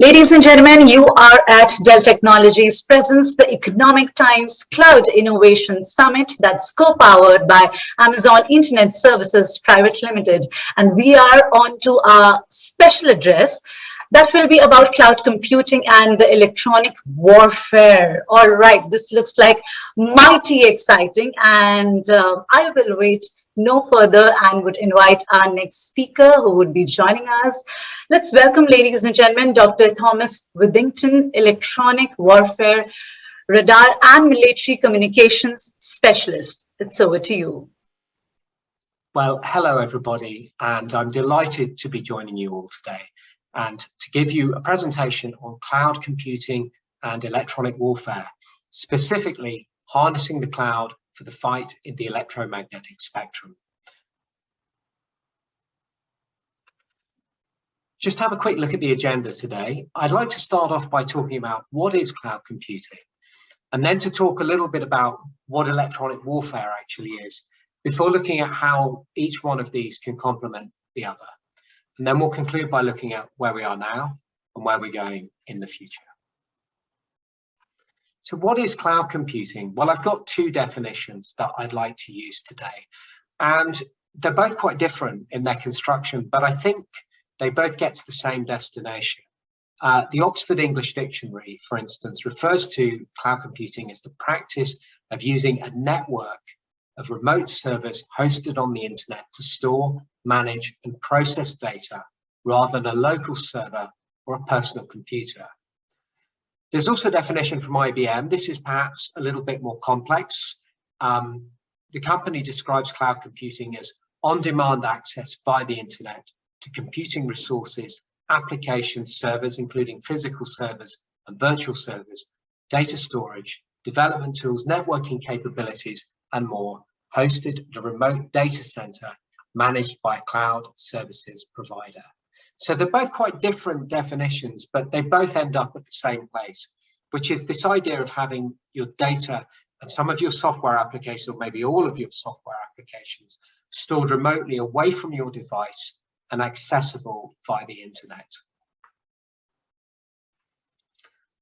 Ladies and gentlemen, you are at Dell Technologies presents the Economic Times Cloud Innovation Summit that's co-powered by Amazon Internet Services Private Limited. And we are on to our special address that will be about cloud computing and the electronic warfare. All right, this looks like mighty exciting, and I will wait no further and would invite our next speaker who would be joining us. Let's welcome, ladies and gentlemen, Dr. Thomas Withington, Electronic Warfare, Radar and Military Communications Specialist. It's over to you. Well, hello everybody, and I'm delighted to be joining you all today and to give you a presentation on cloud computing and electronic warfare, specifically harnessing the cloud for the fight in the electromagnetic spectrum. Just have a quick look at the agenda today. I'd like to start off by talking about what is cloud computing, and then to talk a little bit about what electronic warfare actually is, before looking at how each one of these can complement the other. And then we'll conclude by looking at where we are now and where we're going in the future. So what is cloud computing? Well, I've got two definitions that I'd like to use today, and they're both quite different in their construction, but I think they both get to the same destination. The Oxford English Dictionary, for instance, refers to cloud computing as the practice of using a network of remote servers hosted on the internet to store, manage and process data rather than a local server or a personal computer. There's also a definition from IBM. This is perhaps a little bit more complex. The company describes cloud computing as on-demand access via the internet to computing resources, applications, servers, including physical servers and virtual servers, data storage, development tools, networking capabilities, and more, hosted at a remote data center managed by a cloud services provider. So they're both quite different definitions, but they both end up at the same place, which is this idea of having your data and some of your software applications, or maybe all of your software applications, stored remotely away from your device and accessible via the internet.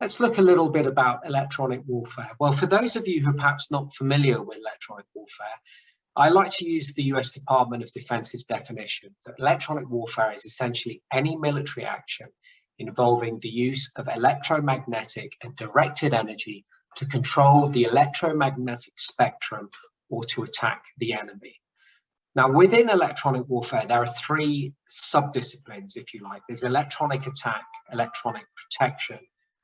Let's look a little bit about electronic warfare. Well, for those of you who are perhaps not familiar with electronic warfare, I like to use the US Department of Defense's definition that electronic warfare is essentially any military action involving the use of electromagnetic and directed energy to control the electromagnetic spectrum or to attack the enemy. Now, within electronic warfare, there are three subdisciplines, if you like. There's electronic attack, electronic protection,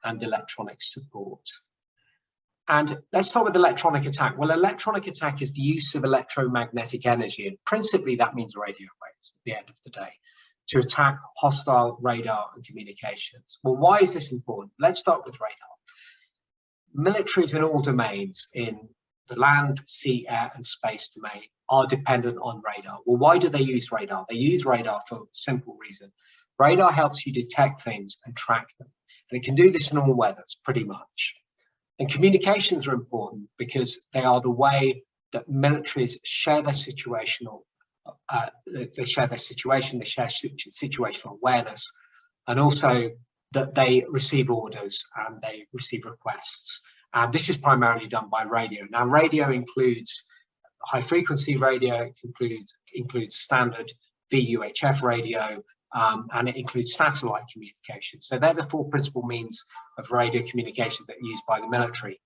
and electronic support. And let's start with electronic attack. Well, electronic attack is the use of electromagnetic energy, and principally that means radio waves at the end of the day, to attack hostile radar and communications. Well, why is this important? Let's start with radar. Militaries in all domains, in the land, sea, air, and space domain, are dependent on radar. Well, why do they use radar? They use radar for a simple reason. Radar helps you detect things and track them. And it can do this in all weathers, pretty much. And communications are important because they are the way that militaries share their situational, they share situational awareness, and also that they receive orders and they receive requests. And this is primarily done by radio. Now, radio includes high frequency radio, it includes standard VUHF radio, and it includes satellite communication. So they're the four principal means of radio communication that are used by the military.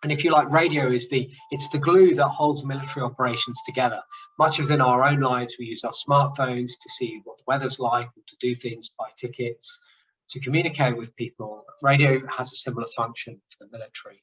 And if you like, radio is it's the glue that holds military operations together. Much as in our own lives, we use our smartphones to see what the weather's like, or to do things, buy tickets, to communicate with people. Radio has a similar function for the military.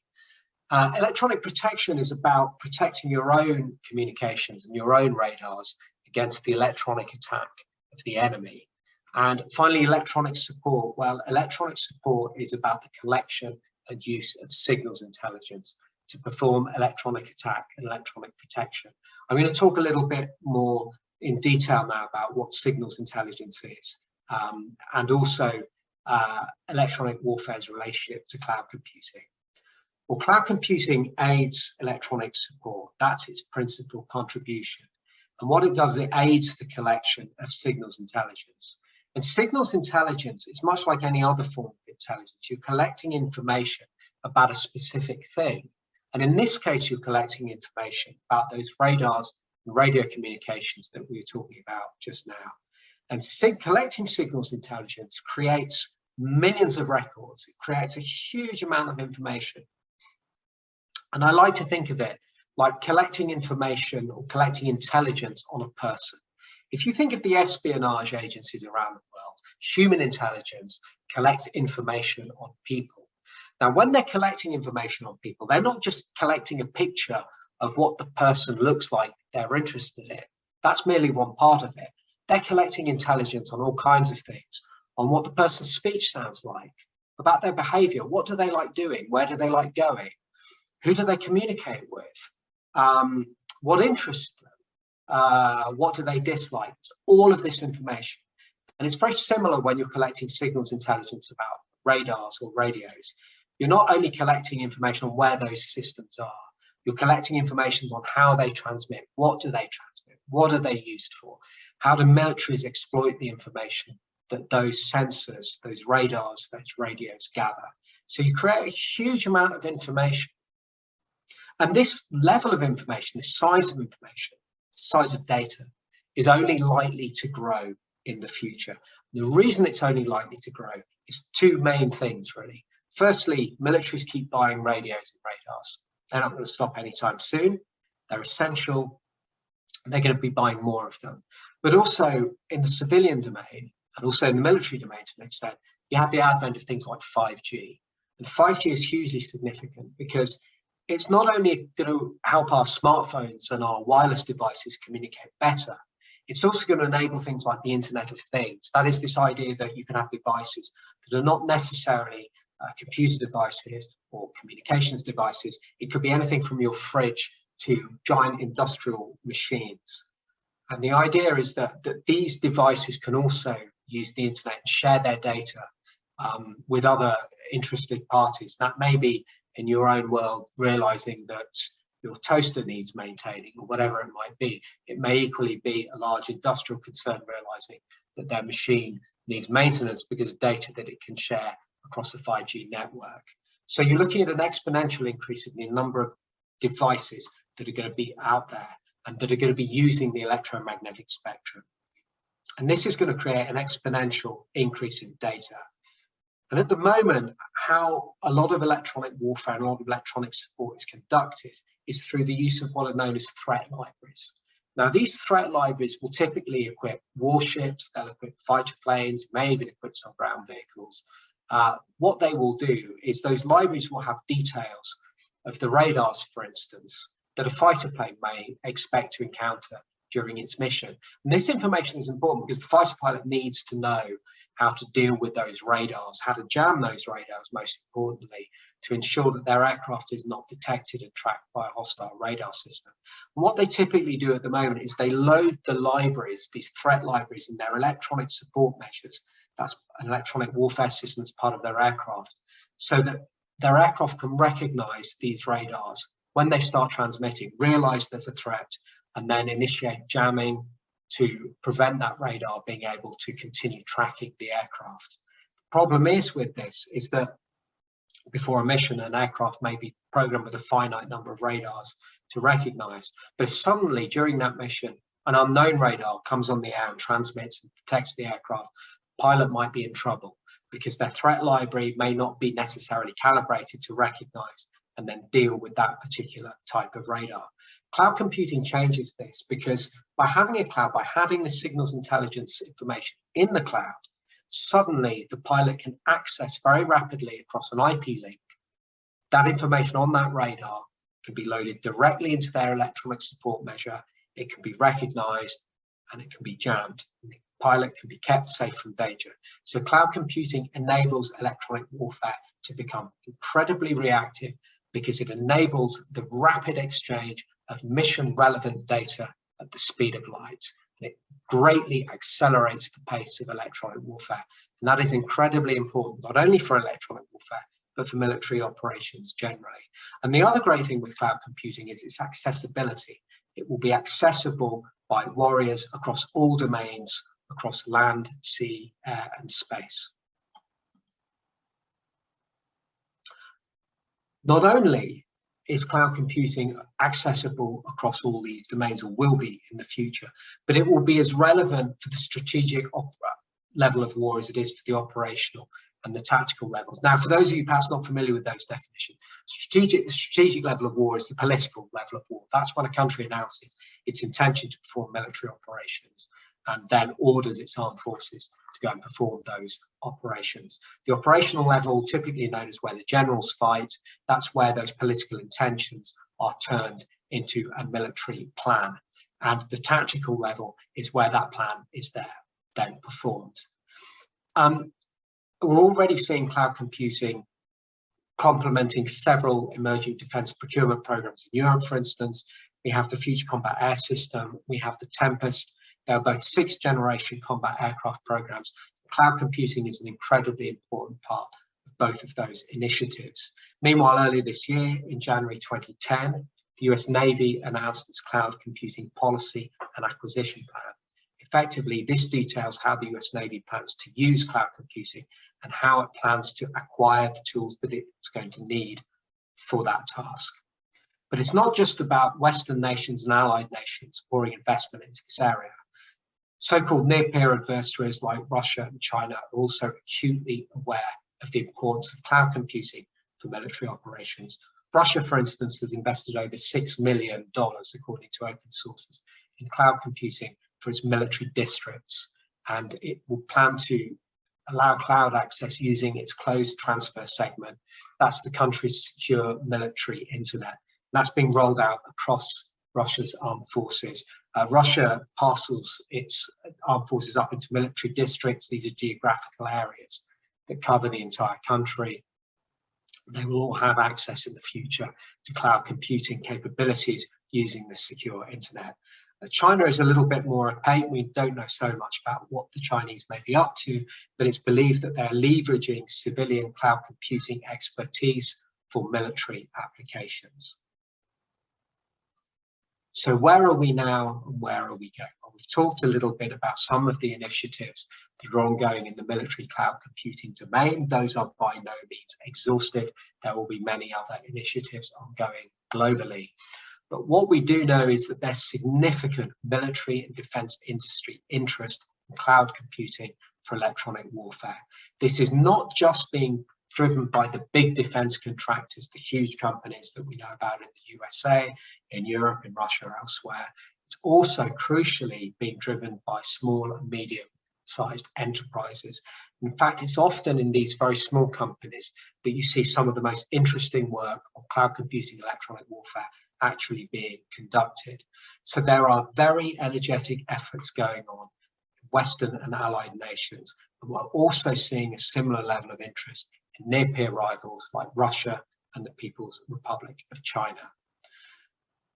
Electronic protection is about protecting your own communications and your own radars against the electronic attack of the enemy. And finally, electronic support. Well, electronic support is about the collection and use of signals intelligence to perform electronic attack and electronic protection. I'm going to talk a little bit more in detail now about what signals intelligence is, and also electronic warfare's relationship to cloud computing. Well, cloud computing aids electronic support. That's its principal contribution. And what it does, it aids the collection of signals intelligence. And signals intelligence is much like any other form of intelligence. You're collecting information about a specific thing. And in this case, you're collecting information about those radars and radio communications that we were talking about just now. And collecting signals intelligence creates millions of records. It creates a huge amount of information. And I like to think of it like collecting information or collecting intelligence on a person. If you think of the espionage agencies around the world, human intelligence collects information on people. Now, when they're collecting information on people, they're not just collecting a picture of what the person looks like they're interested in. That's merely one part of it. They're collecting intelligence on all kinds of things, on what the person's speech sounds like, about their behavior. What do they like doing? Where do they like going? Who do they communicate with? What interests them? What do they dislike? It's all of this information. And it's very similar when you're collecting signals intelligence about radars or radios. You're not only collecting information on where those systems are, you're collecting information on how they transmit. What do they transmit? What are they used for? How do militaries exploit the information that those sensors, those radars, those radios gather? So you create a huge amount of information. And this level of information, this size of information, size of data, is only likely to grow in the future. The reason it's only likely to grow is two main things, really. Firstly, militaries keep buying radios and radars. They're not going to stop anytime soon. They're essential. They're going to be buying more of them. But also in the civilian domain, and also in the military domain to an extent, you have the advent of things like 5G. And 5G is hugely significant because it's not only going to help our smartphones and our wireless devices communicate better, it's also going to enable things like the Internet of Things. That is this idea that you can have devices that are not necessarily computer devices or communications devices. It could be anything from your fridge to giant industrial machines. And the idea is that these devices can also use the internet and share their data with other interested parties. That may be in your own world, realizing that your toaster needs maintaining or whatever it might be. It may equally be a large industrial concern realizing that their machine needs maintenance because of data that it can share across a 5G network. So you're looking at an exponential increase in the number of devices that are going to be out there and that are going to be using the electromagnetic spectrum. And this is going to create an exponential increase in data. And at the moment, how a lot of electronic warfare and a lot of electronic support is conducted is through the use of what are known as threat libraries. Now, these threat libraries will typically equip warships, they'll equip fighter planes, may even equip some ground vehicles. What they will do is those libraries will have details of the radars, for instance, that a fighter plane may expect to encounter during its mission. And this information is important because the fighter pilot needs to know how to deal with those radars, how to jam those radars, most importantly, to ensure that their aircraft is not detected and tracked by a hostile radar system. And what they typically do at the moment is they load the libraries, these threat libraries, in their electronic support measures. That's an electronic warfare system as part of their aircraft, so that their aircraft can recognize these radars when they start transmitting, realize there's a threat, and then initiate jamming to prevent that radar being able to continue tracking the aircraft. The problem is with this is that before a mission, an aircraft may be programmed with a finite number of radars to recognize. But if suddenly during that mission, an unknown radar comes on the air and transmits and detects the aircraft, the pilot might be in trouble because their threat library may not be necessarily calibrated to recognize and then deal with that particular type of radar. Cloud computing changes this because by having a cloud, by having the signals intelligence information in the cloud, suddenly the pilot can access very rapidly across an IP link. That information on that radar can be loaded directly into their electronic support measure. It can be recognized and it can be jammed. The pilot can be kept safe from danger. So cloud computing enables electronic warfare to become incredibly reactive because it enables the rapid exchange of mission-relevant data at the speed of light. It greatly accelerates the pace of electronic warfare. And that is incredibly important, not only for electronic warfare, but for military operations generally. And the other great thing with cloud computing is its accessibility. It will be accessible by warriors across all domains across land, sea, air, and space. Not only is cloud computing accessible across all these domains, or will be in the future, but it will be as relevant for the strategic level of war as it is for the operational and the tactical levels. Now, for those of you perhaps not familiar with those definitions, the strategic level of war is the political level of war. That's when a country announces its intention to perform military operations and then orders its armed forces to go and perform those operations. The operational level, typically known as where the generals fight, that's where those political intentions are turned into a military plan. And the tactical level is where that plan is then performed. We're already seeing cloud computing complementing several emerging defence procurement programs in Europe, for instance. We have the Future Combat Air System, we have the Tempest. They're both 6th generation combat aircraft programs. Cloud computing is an incredibly important part of both of those initiatives. Meanwhile, earlier this year, in January 2010, the US Navy announced its cloud computing policy and acquisition plan. Effectively, this details how the US Navy plans to use cloud computing and how it plans to acquire the tools that it's going to need for that task. But it's not just about Western nations and allied nations pouring investment into this area. So-called near-peer adversaries like Russia and China are also acutely aware of the importance of cloud computing for military operations. Russia, for instance, has invested over $6 million, according to open sources, in cloud computing for its military districts, and it will plan to allow cloud access using its closed transfer segment. That's the country's secure military internet. That's being rolled out across Russia's armed forces. Russia parcels its armed forces up into military districts. These are geographical areas that cover the entire country. They will all have access in the future to cloud computing capabilities using the secure internet. China is a little bit more opaque. We don't know so much about what the Chinese may be up to, but it's believed that they're leveraging civilian cloud computing expertise for military applications. So where are we now and where are we going? Well, we've talked a little bit about some of the initiatives that are ongoing in the military cloud computing domain. Those are by no means exhaustive. There will be many other initiatives ongoing globally. But what we do know is that there's significant military and defense industry interest in cloud computing for electronic warfare. This is not just being driven by the big defense contractors, the huge companies that we know about in the USA, in Europe, in Russia, elsewhere. It's also crucially being driven by small and medium-sized enterprises. In fact, it's often in these very small companies that you see some of the most interesting work on cloud computing electronic warfare actually being conducted. So there are very energetic efforts going on in Western and allied nations, but we're also seeing a similar level of interest in near-peer rivals like Russia and the People's Republic of China.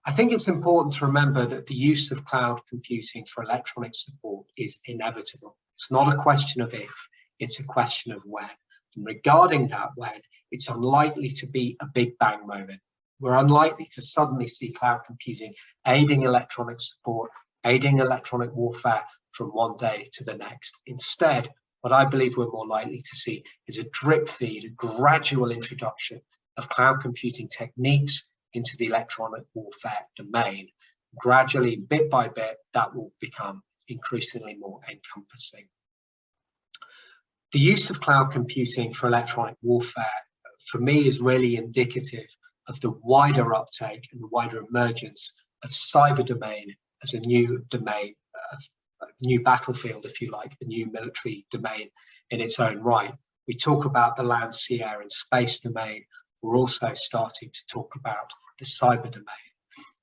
I think it's important to remember that the use of cloud computing for electronic support is inevitable. It's not a question of if, it's a question of when. And regarding that when, it's unlikely to be a big bang moment. We're unlikely to suddenly see cloud computing aiding electronic support, aiding electronic warfare from one day to the next. Instead, what I believe we're more likely to see is a drip feed, a gradual introduction of cloud computing techniques into the electronic warfare domain. Gradually, bit by bit, that will become increasingly more encompassing. The use of cloud computing for electronic warfare, for me, is really indicative of the wider uptake and the wider emergence of cyber domain as a new domain, a new battlefield, if you like, a new military domain in its own right. We talk about the land, sea, air, and space domain. We're also starting to talk about the cyber domain.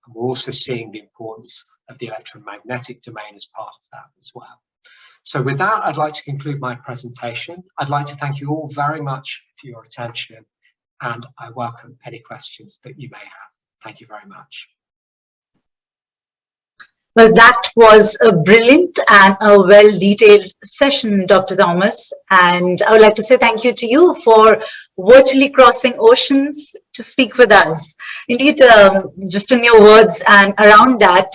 And we're also seeing the importance of the electromagnetic domain as part of that as well. So with that, I'd like to conclude my presentation. I'd like to thank you all very much for your attention, and I welcome any questions that you may have. Thank you very much. Well, that was a brilliant and a well-detailed session, Dr. Thomas. And I would like to say thank you to you for virtually crossing oceans to speak with us. Indeed, just in your words and around that,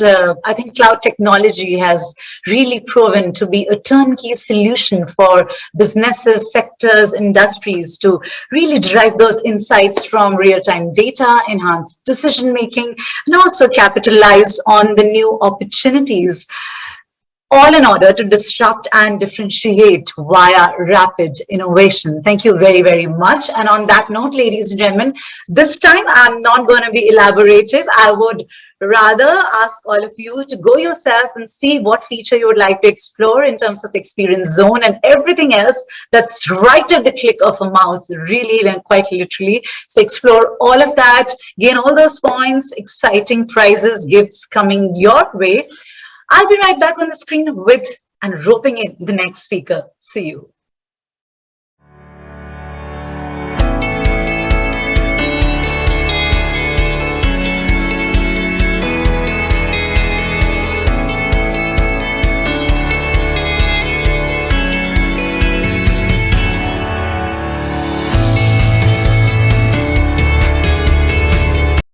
I think cloud technology has really proven to be a turnkey solution for businesses, sectors, industries to really derive those insights from real-time data, enhance decision making, and also capitalize on the new opportunities, all in order to disrupt and differentiate via rapid innovation. Thank you very, very much. And on that note, ladies and gentlemen, this time I'm not going to be elaborative. I would rather ask all of you to go yourself and see what feature you would like to explore in terms of experience zone and everything else that's right at the click of a mouse, really and quite literally. So explore all of that, gain all those points, exciting prizes, gifts coming your way. I'll be right back on the screen with and roping in the next speaker. See you.